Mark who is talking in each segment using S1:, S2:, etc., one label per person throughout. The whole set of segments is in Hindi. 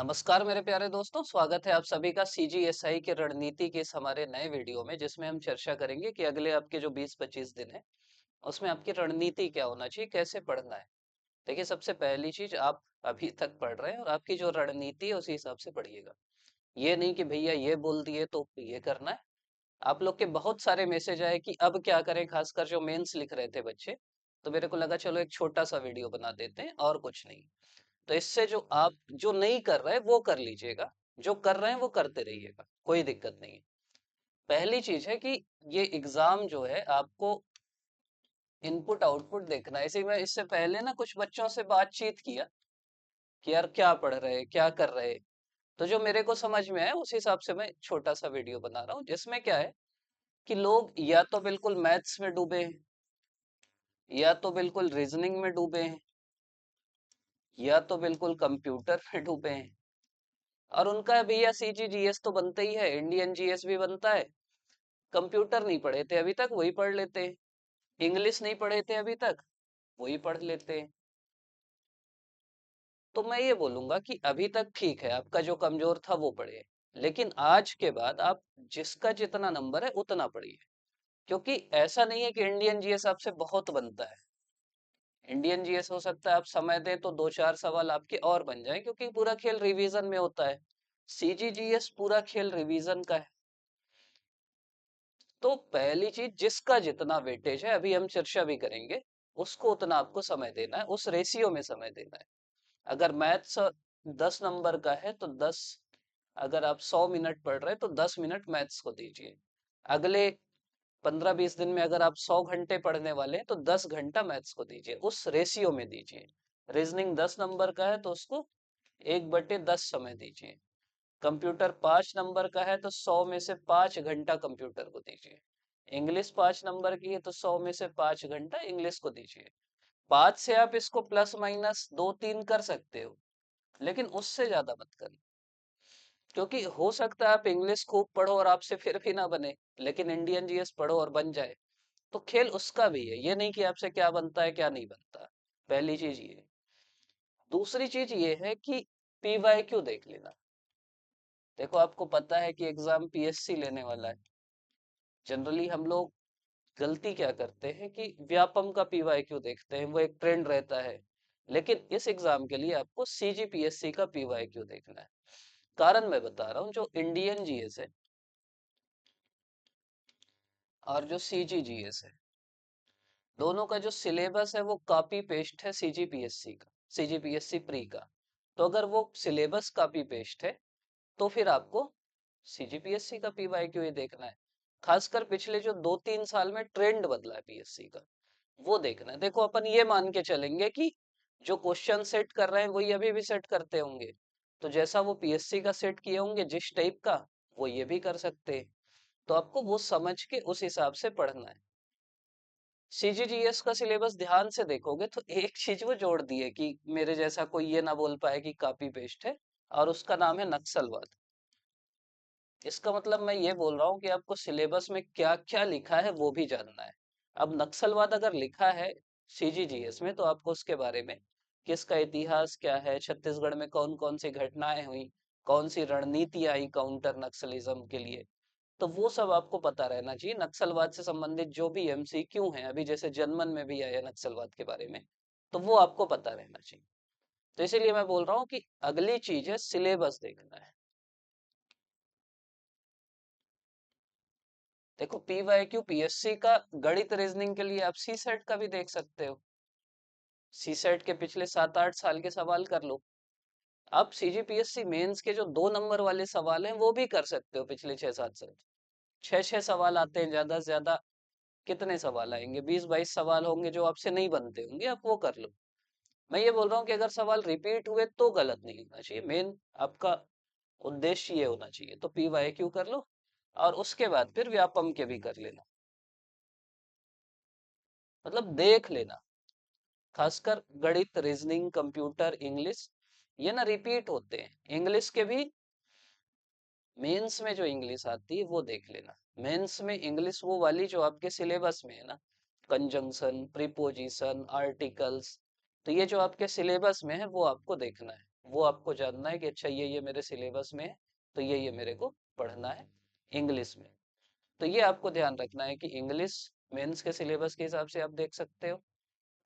S1: नमस्कार मेरे प्यारे दोस्तों, स्वागत है आप सभी का सीजीएसआई की रणनीति के इस हमारे नए वीडियो में, जिसमें हम चर्चा करेंगे कि अगले आपके जो 20-25 दिन है उसमें आपकी रणनीति क्या होना चाहिए, कैसे पढ़ना है। देखिए, सबसे पहली चीज, आप अभी तक पढ़ रहे हैं और आपकी जो रणनीति है उसी हिसाब से पढ़िएगा। ये नहीं कि भैया ये बोल दिए तो ये करना है। आप लोग के बहुत सारे मैसेज आए कि अब क्या करें, खासकर जो मेंस लिख रहे थे बच्चे, तो मेरे को लगा चलो एक छोटा सा वीडियो बना देते हैं और कुछ नहीं। तो इससे जो आप जो नहीं कर रहे वो कर लीजिएगा, जो कर रहे हैं वो करते रहिएगा, कोई दिक्कत नहीं है। पहली चीज है कि ये एग्जाम जो है आपको इनपुट आउटपुट देखना है। इसी में इससे पहले ना कुछ बच्चों से बातचीत किया कि यार क्या पढ़ रहे, क्या कर रहे। तो जो मेरे को समझ में आया उस हिसाब से मैं छोटा सा वीडियो बना रहा हूँ, जिसमें क्या है कि लोग या तो बिल्कुल मैथ्स में डूबे हैं, या तो बिल्कुल रीजनिंग में डूबे हैं, या तो बिल्कुल कंप्यूटर में डूबे हैं। और उनका भैया सीजीजीएस तो बनता ही है, इंडियन जीएस भी बनता है। कंप्यूटर नहीं पढ़े थे अभी तक, वही पढ़ लेते हैं। इंग्लिश नहीं पढ़े थे अभी तक, वही पढ़ लेते हैं। तो मैं ये बोलूंगा कि अभी तक ठीक है, आपका जो कमजोर था वो पढ़े, लेकिन आज के बाद आप जिसका जितना नंबर है उतना पढ़िए। क्योंकि ऐसा नहीं है कि इंडियन जीएस आपसे बहुत बनता है। इंडियन जीएस हो सकता है आप समय दें तो 2-4 सवाल आपके और बन जाए, क्योंकि पूरा खेल रिवीजन में होता है। सीजीजीएस पूरा खेल रिवीजन का है। तो पहली चीज, जिसका जितना वेटेज है, अभी हम चर्चा भी करेंगे, उसको उतना आपको समय देना है, उस रेशियो में समय देना है। अगर मैथ्स 10 नंबर का है तो 10, अगर आप 100 मिनट पढ़ रहे हैं तो 10 मिनट मैथ्स को दीजिए। अगले 15-20 दिन में अगर आप 100 घंटे पढ़ने वाले हैं तो 10 घंटा मैथ्स को दीजिए, उस रेशियो में दीजिए। रीजनिंग 10 नंबर का है तो उसको 1/10 समय दीजिए। कंप्यूटर 5 नंबर का है तो 100 में से 5 घंटा कंप्यूटर को दीजिए। इंग्लिश 5 नंबर की है तो 100 में से 5 घंटा इंग्लिश को दीजिए। 5 से आप इसको प्लस माइनस 2-3 कर सकते हो, लेकिन उससे ज्यादा मत करना। क्योंकि हो सकता है आप इंग्लिश खूब पढ़ो और आपसे फिर भी ना बने, लेकिन इंडियन जीएस पढ़ो और बन जाए। तो खेल उसका भी है, ये नहीं कि आपसे क्या बनता है क्या नहीं बनता। पहली चीज ये। दूसरी चीज ये है कि पीवाईक्यू देख लेना। देखो, आपको पता है कि एग्जाम पीएससी लेने वाला है। जनरली हम लोग गलती क्या करते हैं कि व्यापम का पीवाईक्यू देखते हैं, वो एक ट्रेंड रहता है। लेकिन इस एग्जाम के लिए आपको सीजीपीएससी का पीवाईक्यू देखना है। कारण मैं बता रहा हूँ, जो इंडियन जीएस है और जो सीजीजीएस है, दोनों का जो सिलेबस है वो कॉपी पेस्ट है सीजीपीएससी का, सीजीपीएससी प्री का। तो अगर वो सिलेबस कॉपी पेस्ट है तो फिर आपको सीजीपीएससी का पीवाईक्यू ही देखना है। खासकर पिछले जो 2-3 साल में ट्रेंड बदला है पीएससी का, वो देखना है। देखो, अपन ये मान के चलेंगे कि जो क्वेश्चन सेट कर रहे हैं वही अभी भी सेट करते होंगे, तो जैसा वो पीएससी का सेट किए होंगे जिस टाइप का, वो ये भी कर सकते हैं। तो आपको वो समझ के उस हिसाब से पढ़ना है। सीजीजीएस का सिलेबस ध्यान से देखोगे तो एक चीज वो जोड़ दी है कि मेरे जैसा कोई ये ना बोल पाए कि कॉपी पेस्ट है, और उसका नाम है नक्सलवाद। इसका मतलब मैं ये बोल रहा हूँ कि आपको सिलेबस में क्या क्या लिखा है वो भी जानना है। अब नक्सलवाद अगर लिखा है सीजीजीएस में, तो आपको उसके बारे में, किसका इतिहास क्या है, छत्तीसगढ़ में कौन कौन सी घटनाएं हुई, कौन सी रणनीति आई काउंटर नक्सलिज्म के लिए, तो वो सब आपको पता रहना चाहिए। नक्सलवाद से संबंधित जो भी एमसीक्यू हैं, अभी जैसे जनमन में भी आया नक्सलवाद के बारे में, तो वो आपको पता रहना चाहिए। तो इसीलिए मैं बोल रहा हूँ कि अगली चीज है सिलेबस देखना है। देखो, पीवाईक्यू पीएससी का गणित रीजनिंग के लिए आप सी सेट का भी देख सकते हो। सी सेट के पिछले 7-8 साल के सवाल कर लो। आप सीजीपीएससी मेंस के जो 2 नंबर वाले सवाल हैं वो भी कर सकते हो, पिछले 6-7 साल। 6-6 सवाल आते हैं ज्यादा से ज्यादा। कितने सवाल आएंगे, 20-22 सवाल होंगे जो आपसे नहीं बनते होंगे, आप वो कर लो। मैं ये बोल रहा हूँ कि अगर सवाल रिपीट हुए तो गलत नहीं होना चाहिए। मेन आपका उद्देश्य ये होना चाहिए। तो पीवाईक्यू कर लो और उसके बाद फिर व्यापम के भी कर लेना, मतलब देख लेना। खासकर गणित, रीजनिंग, कंप्यूटर, इंग्लिश, ये ना रिपीट होते हैं। इंग्लिश के भी मेंस में जो इंग्लिश आती है वो देख लेना। मेंस में इंग्लिश वो वाली जो आपके सिलेबस में है ना, कंजंक्शन, प्रीपोजिशन, आर्टिकल्स, तो ये जो आपके सिलेबस में है वो आपको देखना है। वो आपको जानना है कि अच्छा ये मेरे सिलेबस में है, तो ये मेरे को पढ़ना है इंग्लिश में। तो ये आपको ध्यान रखना है कि इंग्लिश मेंस के सिलेबस के हिसाब से आप देख सकते हो।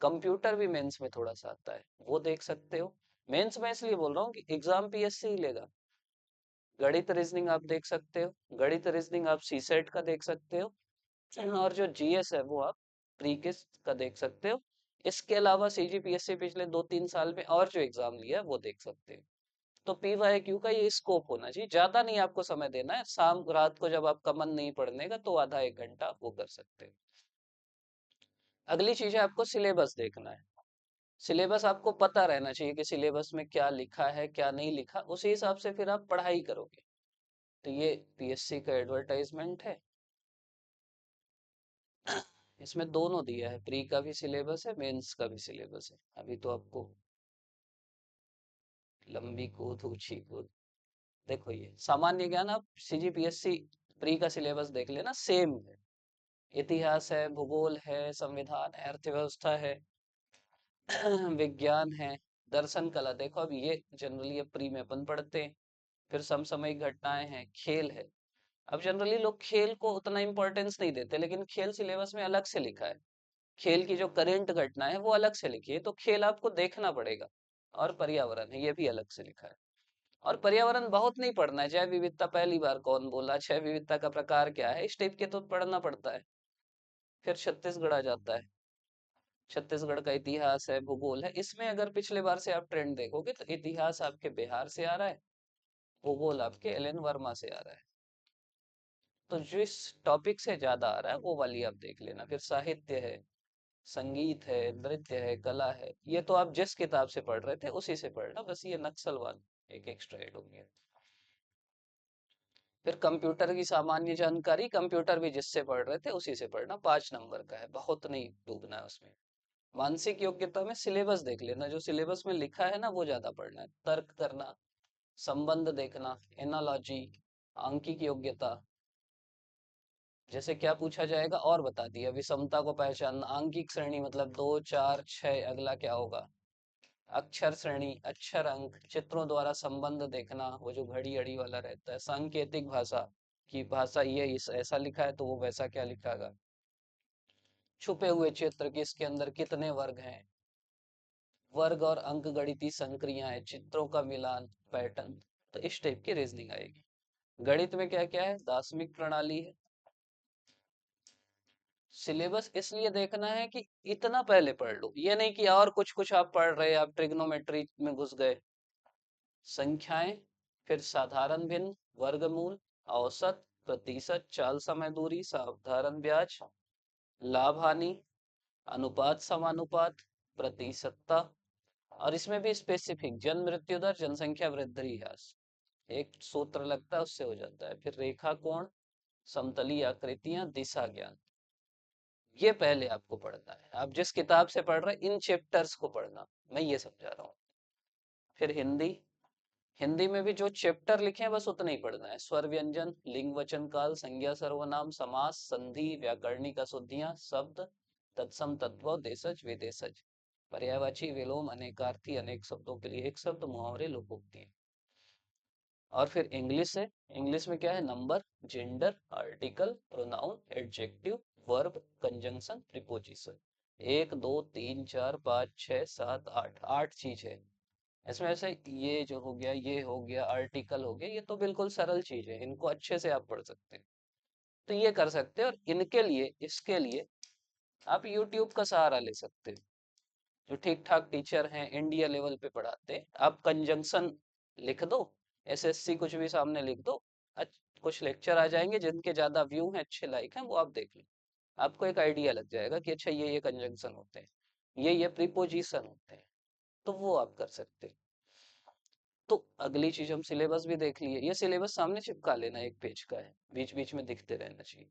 S1: कंप्यूटर भी मेंस में थोड़ा सा आता है, वो देख सकते हो। मेंस में इसलिए बोल रहा हूँ कि एग्जाम पीएससी ही लेगा। गणित रीजनिंग आप देख सकते हो, गणित रीजनिंग आप सीसेट का देख सकते हो, और जो जीएस है वो आप प्री के का देख सकते हो। इसके अलावा सीजीपीएससी पिछले 2-3 साल में और जो एग्जाम लिया है वो देख सकते हो। तो पीवाईक्यू का ये स्कोप होना चाहिए, ज्यादा नहीं आपको समय देना है। शाम रात को जब आपका मन नहीं पढ़ने का तो आधा 1 घंटा वो कर सकते हो। अगली चीज है आपको सिलेबस देखना है। सिलेबस आपको पता रहना चाहिए कि सिलेबस में क्या लिखा है क्या नहीं लिखा, उसी हिसाब से फिर आप पढ़ाई करोगे। तो ये पीएससी का एडवर्टाइजमेंट है। इसमें दोनों दिया है, प्री का भी सिलेबस है, मेंस का भी सिलेबस है। अभी तो आपको लंबी कूद ऊंची कूद, देखो ये सामान्य ज्ञान आप सीजीपीएससी प्री का सिलेबस देख लेना, सेम है। इतिहास है, भूगोल है, संविधान है, अर्थव्यवस्था है, विज्ञान है, दर्शन कला। देखो अब ये जनरली अब प्री में अपन पढ़ते हैं। फिर समसामयिक घटनाएं हैं, खेल है। अब जनरली लोग खेल को उतना इंपॉर्टेंस नहीं देते, लेकिन खेल सिलेबस में अलग से लिखा है। खेल की जो करंट घटना है वो अलग से लिखी है, तो खेल आपको देखना पड़ेगा। और पर्यावरण है, ये भी अलग से लिखा है। और पर्यावरण बहुत नहीं पढ़ना है। जैव विविधता पहली बार कौन बोला, जैव विविधता का प्रकार क्या है, इस टाइप के तो पढ़ना पड़ता है। फिर छत्तीसगढ़ आ जाता है। छत्तीसगढ़ का इतिहास है, भूगोल है। इसमें अगर पिछले बार से आप ट्रेंड देखोगे तो इतिहास आपके बिहार से आ रहा है, भूगोल आपके एल एन वर्मा से आ रहा है। तो जिस टॉपिक से ज्यादा आ रहा है वो वाली आप देख लेना। फिर साहित्य है, संगीत है, नृत्य है, कला है, ये तो आप जिस किताब से पढ़ रहे थे उसी से पढ़ना। बस ये नक्सलवाद एक एक्स्ट्रा ऐड हो गया। फिर कंप्यूटर की सामान्य जानकारी, कंप्यूटर भी जिससे पढ़ रहे थे उसी से पढ़ना, 5 नंबर का है, बहुत नहीं डूबना है उसमें। मानसिक योग्यता में सिलेबस देख लेना, जो सिलेबस में लिखा है ना वो ज्यादा पढ़ना है। तर्क करना, संबंध देखना, एनालॉजी, आंकिक योग्यता। जैसे क्या पूछा जाएगा और बता दिया, विषमता को पहचानना, आंकिक श्रेणी मतलब 2, 4, 6, अगला क्या होगा, अक्षर श्रेणी, अक्षर अंक, चित्रों द्वारा संबंध देखना, वो जो घड़ी अड़ी वाला रहता है, सांकेतिक भाषा की भाषा ये इस ऐसा लिखा है तो वो वैसा क्या लिखागा, छुपे हुए चित्र कि इसके अंदर कितने वर्ग हैं, वर्ग और अंक गणितीय संक्रियाएं, चित्रों का मिलान, पैटर्न। तो इस टाइप की रीजनिंग आएगी। गणित में क्या क्या है, दार्शनिक प्रणाली है। सिलेबस इसलिए देखना है कि इतना पहले पढ़ लो, ये नहीं कि और कुछ कुछ आप पढ़ रहे, आप ट्रिग्नोमेट्री में घुस गए। संख्याएं, फिर साधारण भिन्न, वर्गमूल, औसत, प्रतिशत, चाल समय दूरी, साधारण ब्याज, लाभ हानि, अनुपात समानुपात, प्रतिशतता। और इसमें भी स्पेसिफिक, जन्म मृत्यु दर, जनसंख्या वृद्धि ह्रास, एक सूत्र लगता है उससे हो जाता है। फिर रेखा कोण, समतलीय आकृतियां, दिशा ज्ञान। ये पहले आपको पढ़ना है, आप जिस किताब से पढ़ रहे हैं इन चैप्टर्स को पढ़ना, मैं ये समझा रहा हूँ। फिर हिंदी, हिंदी में भी जो चैप्टर लिखे हैं बस उतना ही पढ़ना है। स्वर व्यंजन, लिंग वचन काल, संज्ञा सर्वनाम, समास, संधि, व्याकरणिक अशुद्धियां, शब्द, तत्सम तद्भव, देशज विदेशज, पर्यायवाची, विलोम, अनेकार्थी, अनेक शब्दों के लिए एक शब्द, मुहावरे, लोकोक्ति। और फिर इंग्लिश है। इंग्लिश में क्या है, number, gender, article, pronoun, adjective, verb, conjunction, preposition. 1, 2, 3, 4, 5, 6, 7, 8, 8 चीज है इसमें। ऐसे ये जो हो गया, ये हो गया, आर्टिकल हो गया, ये तो बिल्कुल सरल चीज है, इनको अच्छे से आप पढ़ सकते हैं। तो ये कर सकते हैं। और इनके लिए, इसके लिए आप यूट्यूब का सहारा ले सकते हैं। जो ठीक ठाक टीचर हैं, इंडिया लेवल पे पढ़ाते हैं, आप कंजंक्शन लिख दो, एसएससी कुछ भी सामने लिख दो, कुछ लेक्चर आ जाएंगे जिनके ज्यादा व्यू हैं, अच्छे लाइक हैं, वो आप देख लो। आपको एक आइडिया लग जाएगा कि अच्छा ये कंजंक्शन होते हैं, ये प्रीपोजिशन होते हैं। तो वो आप कर सकते हैं। तो अगली चीज हम सिलेबस भी देख लिए, ये सिलेबस सामने चिपका लेना, एक पेज का है, बीच बीच में दिखते रहना चाहिए।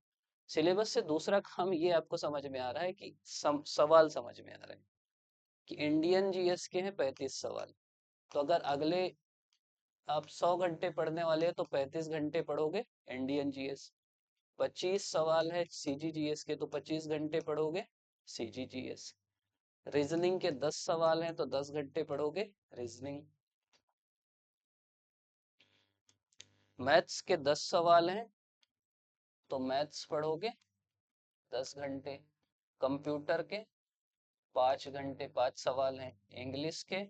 S1: सिलेबस से दूसरा काम ये आपको समझ में आ रहा है कि सवाल समझ में आ रहा है कि इंडियन जीएस के हैं 35 सवाल। तो अगर अगले आप 100 घंटे पढ़ने वाले हैं तो 35 घंटे पढ़ोगे इंडियन जीएस। 25 सवाल है सीजीजीएस के तो 25 घंटे पढ़ोगे सीजीजीएस। रीजनिंग के 10 सवाल हैं तो 10 घंटे पढ़ोगे रीजनिंग। मैथ्स के 10 सवाल हैं तो मैथ्स पढ़ोगे 10 घंटे, कंप्यूटर के 5 घंटे 5 सवाल हैं, इंग्लिश के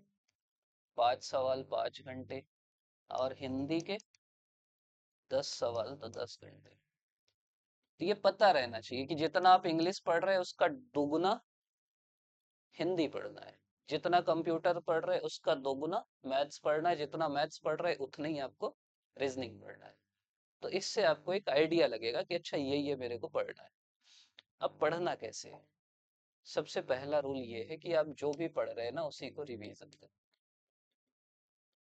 S1: 5 सवाल 5 घंटे, और हिंदी के 10 सवाल तो 10 घंटे। तो ये पता रहना चाहिए कि जितना आप इंग्लिश पढ़ रहे हैं उसका दोगुना हिंदी पढ़ना है, जितना कंप्यूटर पढ़ रहे हैं उसका दोगुना मैथ्स पढ़ना है, जितना मैथ्स पढ़ रहे हैं उतना ही आपको रीजनिंग पढ़ना है। तो इससे आपको एक आइडिया लगेगा कि अच्छा ये मेरे को पढ़ना है। अब पढ़ना कैसे है? सबसे पहला रूल ये है कि आप जो भी पढ़ रहे हैं ना उसी को रिवीजन करें।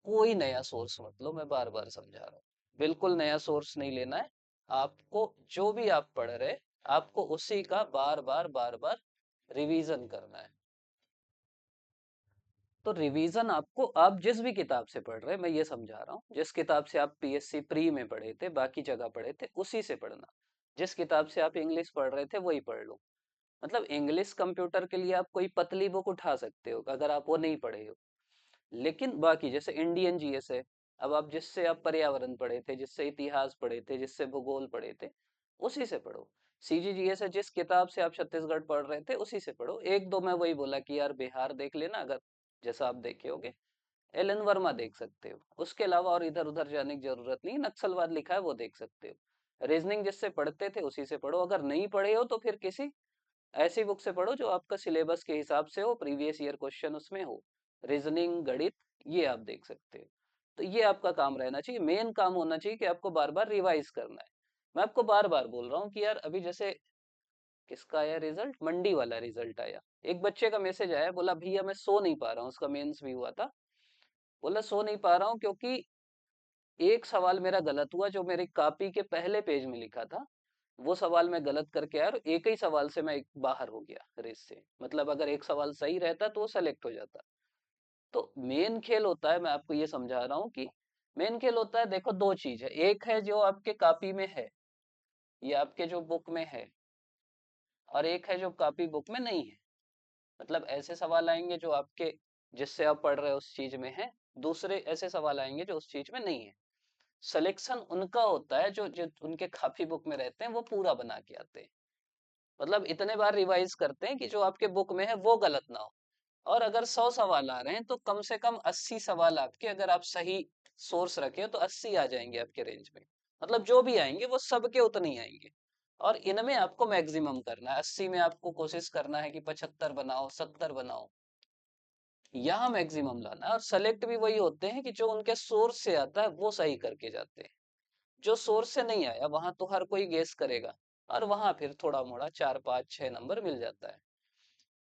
S1: कोई नया सोर्स मत लो, मैं बार बार समझा रहा हूँ, बिल्कुल नया सोर्स नहीं लेना है। आपको जो भी आप पढ़ रहे हैं आपको उसी का बार बार रिवीजन करना है। तो रिवीजन आपको, आप जिस भी किताब से पढ़ रहे हैं, मैं ये समझा रहा हूँ, जिस किताब से आप पीएससी प्री में पढ़े थे, बाकी जगह पढ़े थे, उसी से पढ़ना। जिस किताब से आप इंग्लिश पढ़ रहे थे वही पढ़ लो। मतलब इंग्लिश कंप्यूटर के लिए आप कोई पतली बुक उठा सकते हो अगर आप वो नहीं पढ़े हो, लेकिन बाकी जैसे इंडियन जीएस है, अब आप जिससे आप पर्यावरण पढ़े थे, जिससे इतिहास पढ़े थे, जिससे भूगोल पढ़े थे, उसी से पढ़ो। सीजीजीएस है, जिस किताब से आप छत्तीसगढ़ पढ़ रहे थे उसी से पढ़ो। एक दो मैं वही बोला कि यार बिहार देख लेना, अगर जैसा आप देखे होगे। एलन वर्मा देख सकते हो, उसके अलावा और इधर उधर जाने की जरूरत नहीं। नक्सलवाद लिखा है वो देख सकते हो। रीजनिंग जिससे पढ़ते थे उसी से पढ़ो, अगर नहीं पढ़े हो तो फिर किसी ऐसी बुक से पढ़ो जो आपका सिलेबस के हिसाब से हो, प्रीवियस ईयर क्वेश्चन उसमें हो, रीजनिंग गणित, ये आप देख सकते हो। तो ये आपका काम रहना चाहिए, मेन काम होना चाहिए कि आपको बार बार रिवाइज करना है। मैं आपको बार बार बोल रहा हूँ कि यार अभी जैसे किसका आया रिजल्ट, मंडी वाला रिजल्ट आया, एक बच्चे का मैसेज आया, बोला भैया मैं सो नहीं पा रहा हूँ, उसका मेंस भी हुआ था, बोला सो नहीं पा रहा हूँ क्योंकि एक सवाल मेरा गलत हुआ जो मेरी कॉपी के पहले पेज में लिखा था, वो सवाल मैं गलत करके आया और एक ही सवाल से मैं बाहर हो गया रेस से। मतलब अगर एक सवाल सही रहता तो वो सेलेक्ट हो जाता। तो मेन खेल होता है, मैं आपको ये समझा रहा हूँ कि मेन खेल होता है, देखो दो चीज है, एक है जो आपके कॉपी में है, ये आपके जो बुक में है, और एक है जो कॉपी बुक में नहीं है। मतलब ऐसे सवाल आएंगे जो आपके जिससे आप पढ़ रहे हो उस चीज में है, दूसरे ऐसे सवाल आएंगे जो उस चीज में नहीं है। सिलेक्शन उनका होता है जो उनके कॉपी बुक में रहते हैं वो पूरा बना के आते हैं। मतलब इतने बार रिवाइज करते हैं कि जो आपके बुक में है वो गलत ना हो। और अगर 100 सवाल आ रहे हैं तो कम से कम 80 सवाल आपके, अगर आप सही सोर्स रखे हो तो 80 आ जाएंगे आपके रेंज में। मतलब जो भी आएंगे वो सबके उतने ही आएंगे। और इनमें आपको मैक्सिमम करना है, 80 में आपको कोशिश करना है कि 75 बनाओ, 70 बनाओ, यहाँ मैक्सिमम लाना है। और सेलेक्ट भी वही होते हैं कि जो उनके सोर्स से आता है वो सही करके जाते हैं। जो सोर्स से नहीं आया वहां तो हर कोई गेस करेगा, और वहां फिर थोड़ा मोड़ा 4 5 6 नंबर मिल जाता है।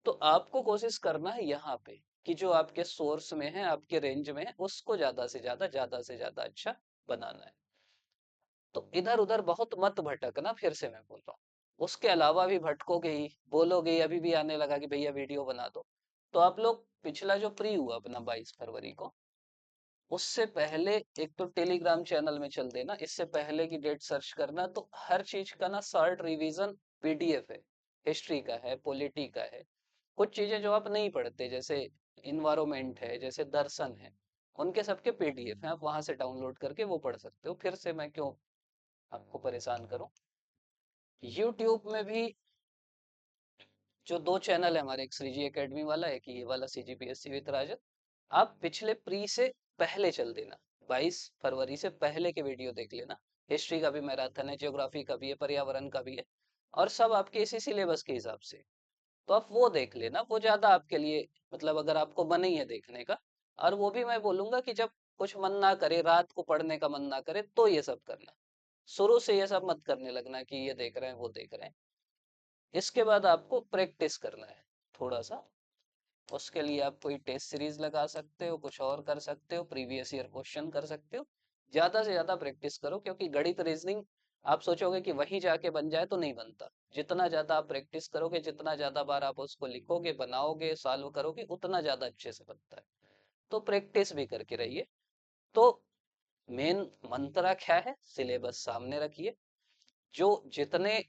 S1: तो आपको कोशिश करना है यहाँ पे कि जो आपके सोर्स में है, आपके रेंज में है, उसको ज्यादा से ज्यादा अच्छा बनाना है। तो इधर उधर बहुत मत भटकना, फिर से मैं बोल रहा हूँ। उसके अलावा भी भटकोगे ही, बोलोगे ही, अभी भी आने लगा कि भैया वीडियो बना दो। तो आप लोग पिछला जो प्री हुआ अपना 22 फरवरी को, उससे पहले एक तो टेलीग्राम चैनल में चल देना, इससे पहले की डेट सर्च करना, तो हर चीज का ना शॉर्ट रिवीजन पीडीएफ है। हिस्ट्री का है, पॉलिटी का है, कुछ चीजें जो आप नहीं पढ़ते जैसे इन्वायरमेंट है, जैसे दर्शन है, उनके सबके पीडीएफ हैं, आप वहां से डाउनलोड करके वो पढ़ सकते हो। फिर से मैं क्यों आपको परेशान करूं। यूट्यूब में भी जो दो चैनल है हमारे, एक श्रीजी एकेडमी वाला, एक ये वाला सीजीपीएससी विद राजन, आप पिछले प्री से पहले चल देना, 22 फरवरी से पहले के वीडियो देख लेना। हिस्ट्री का भी मैराथन है, ज्योग्राफी का भी है, पर्यावरण का भी है, और सब आपके इसी सिलेबस के हिसाब से। तो आप वो देख लेना, वो ज्यादा आपके लिए, मतलब अगर आपको मन ही है देखने का। और वो भी मैं बोलूंगा कि जब कुछ मन ना करे, रात को पढ़ने का मन ना करे, तो ये सब करना। शुरू से ये सब मत करने लगना कि ये देख रहे हैं वो देख रहे हैं। इसके बाद आपको प्रैक्टिस करना है थोड़ा सा। उसके लिए आप कोई टेस्ट सीरीज लगा सकते हो, कुछ और कर सकते हो, प्रीवियस ईयर क्वेश्चन कर सकते हो। ज्यादा से ज्यादा प्रैक्टिस करो, क्योंकि गणित रीजनिंग आप सोचोगे कि वही जाके बन जाए तो नहीं बनता। जितना ज्यादा आप प्रैक्टिस करोगे, जितना ज्यादा बार आप उसको लिखोगे, बनाओगे, सॉल्व करोगे, उतना ज्यादा अच्छे से बनता है। तो प्रैक्टिस भी करके रहिए। तो मेन मंत्रा क्या है, सिलेबस सामने रखिए, जो जितने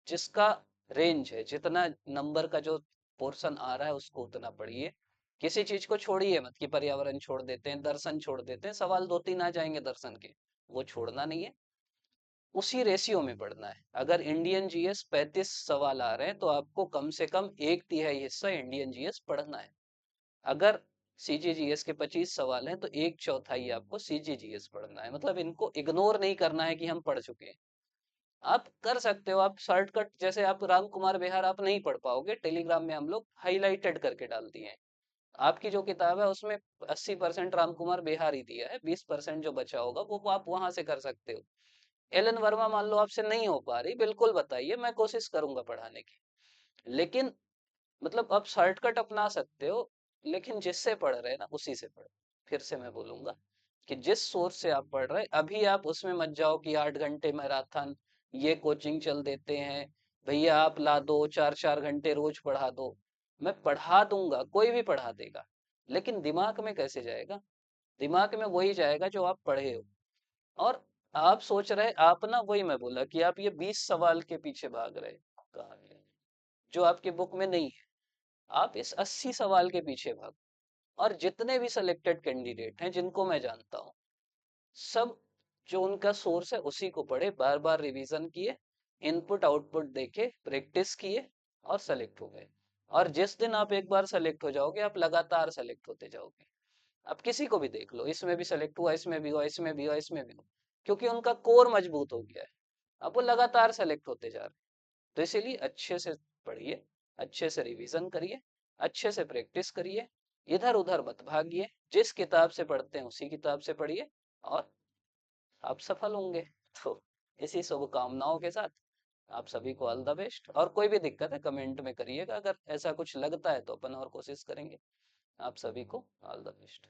S1: जिसका रेंज है, जितना नंबर का जो पोर्शन आ रहा है उसको उतना पढ़िए। किसी चीज को छोड़िए मत कि पर्यावरण छोड़ देते हैं, दर्शन छोड़ देते हैं, सवाल 2 3 आ जाएंगे दर्शन के, वो छोड़ना नहीं है, उसी रेशियो में पढ़ना है। अगर इंडियन जीएस 35 सवाल आ रहे हैं तो आपको कम से कम 1/3 हिस्सा इंडियन जीएस पढ़ना है। अगर सीजीजीएस के 25 सवाल हैं तो 1/4 आपको सीजीजीएस पढ़ना है। मतलब इनको इग्नोर नहीं करना है कि हम पढ़ चुके हैं। आप कर सकते हो, आप शॉर्टकट, जैसे आप राम कुमार बिहार आप नहीं पढ़ पाओगे, टेलीग्राम में हम लोग हाईलाइटेड करके डाल दिए हैं। आपकी जो किताब है उसमें 80% राम कुमार बिहार ही दिया है, 20% जो बचा होगा वो आप वहां से कर सकते हो। एलन वर्मा मान लो आपसे नहीं हो पा रही, बिल्कुल बताइए, मैं कोशिश करूंगा पढ़ाने की। लेकिन मतलब आप शॉर्टकट अपना सकते हो, लेकिन जिससे पढ़ रहे हैं ना उसी से पढ़ो। फिर से मैं बोलूंगा कि जिस सोर्स से आप पढ़ रहे हैं अभी आप उसमें मत जाओ कि 8 घंटे मैराथन ये कोचिंग चल देते हैं, भैया आप ला दो 4 4 घंटे रोज पढ़ा दो। मैं पढ़ा दूंगा, कोई भी पढ़ा देगा, लेकिन दिमाग में कैसे जाएगा? दिमाग में वही जाएगा जो आप पढ़े हो। और आप सोच रहे, आप ना, वही मैं बोला कि आप ये 20 सवाल के पीछे भाग रहे, कहाँ है? जो आपकी बुक में नहीं है, आप इस 80 सवाल के पीछे भागो। और जितने भी सिलेक्टेड कैंडिडेट हैं जिनको मैं जानता हूँ, सब जो उनका सोर्स है उसी को पढ़े, बार बार रिवीजन किए, इनपुट आउटपुट देखे, प्रैक्टिस किए और सेलेक्ट हो गए। और जिस दिन आप एक बार सेलेक्ट हो जाओगे आप लगातार सेलेक्ट होते जाओगे। अब किसी को भी देख लो, इसमें भी सेलेक्ट हुआ, इसमें भी हुआ, इसमें भी हुआ, इसमें भी हुआ, क्योंकि उनका कोर मजबूत हो गया है। अब वो लगातार सेलेक्ट होते जा रहे हैं। तो इसीलिए अच्छे से पढ़िए, अच्छे से रिवीजन करिए, अच्छे से प्रैक्टिस करिए, इधर उधर मत भागिए, जिस किताब से पढ़ते हैं उसी किताब से पढ़िए और आप सफल होंगे। तो इसी शुभकामनाओं के साथ आप सभी को ऑल द बेस्ट। और कोई भी दिक्कत है कमेंट में करिएगा, अगर ऐसा कुछ लगता है तो अपन और कोशिश करेंगे। आप सभी को ऑल द बेस्ट।